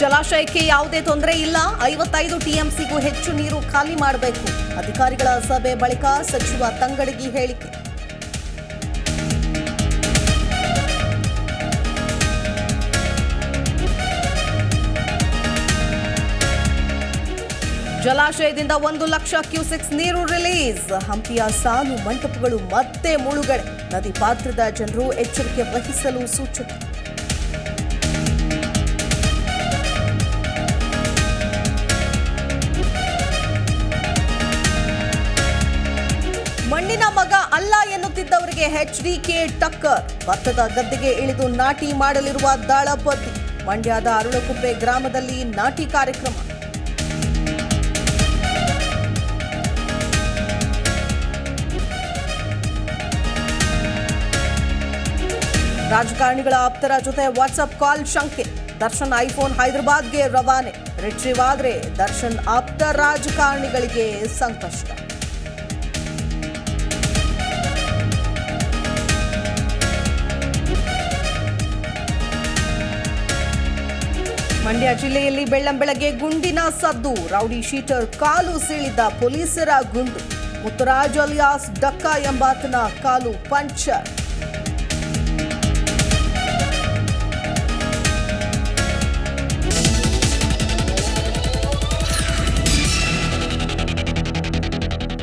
ಜಲಾಶಯಕ್ಕೆ ಯಾವುದೇ ತೊಂದರೆ ಇಲ್ಲ, 55 ಟಿಎಂಸಿಗೂ ಹೆಚ್ಚು ನೀರು ಖಾಲಿ ಮಾಡಬೇಕು. ಅಧಿಕಾರಿಗಳ ಸಭೆ ಬಳಿಕ ಸಚಿವ ತಂಗಡಗಿ ಹೇಳಿಕೆ. ಜಲಾಶಯದಿಂದ 1 ಲಕ್ಷ ಕ್ಯೂಸೆಕ್ಸ್ ನೀರು ರಿಲೀಸ್. ಹಂಪಿಯ ಸಾಲು ಮಂಟಪಗಳು ಮತ್ತೆ ಮುಳುಗಡೆ. ನದಿ ಪಾತ್ರದ ಜನರು ಎಚ್ಚರಿಕೆ ವಹಿಸಲು ಸೂಚನೆ. ಮಣ್ಣಿನ ಮಗ ಅಲ್ಲ ಎನ್ನುತ್ತಿದ್ದವರಿಗೆ ಎಚ್ಡಿಕೆ ಟಕ್ಕರ್. ಭತ್ತದ ಗದ್ದೆಗೆ ಇಳಿದು ನಾಟಿ ಮಾಡಲಿರುವ ದಾಳಪತಿ. ಮಂಡ್ಯದ ಅರಳಕುಪ್ಪೆ ಗ್ರಾಮದಲ್ಲಿ ನಾಟಿ ಕಾರ್ಯಕ್ರಮ. ರಾಜಕಾರಣಿಗಳ ಆಪ್ತರ ಜೊತೆ ವಾಟ್ಸ್ಆಪ್ ಕಾಲ್ ಶಂಕೆ. ದರ್ಶನ್ ಐಫೋನ್ ಹೈದರಾಬಾದ್ಗೆ ರವಾನೆ. ರಿಟ್ರೀವ್ ಆದರೆ ದರ್ಶನ್ ಆಪ್ತ ರಾಜಕಾರಣಿಗಳಿಗೆ ಸಂಕಷ್ಟ. ಮಂಡ್ಯ ಜಿಲ್ಲೆಯಲ್ಲಿ ಬೆಳ್ಳಂಬೆಳಗ್ಗೆ ಗುಂಡಿನ ಸದ್ದು. ರೌಡಿ ಶೀಟರ್ ಕಾಲು ಸೀಳಿದ ಪೊಲೀಸರ ಗುಂಡು. ಮುತ್ತುರಾಜ್ ಅಲಿಯಾಸ್ ಡಕ್ಕಾ ಎಂಬಾತನ ಕಾಲು ಪಂಚರ್.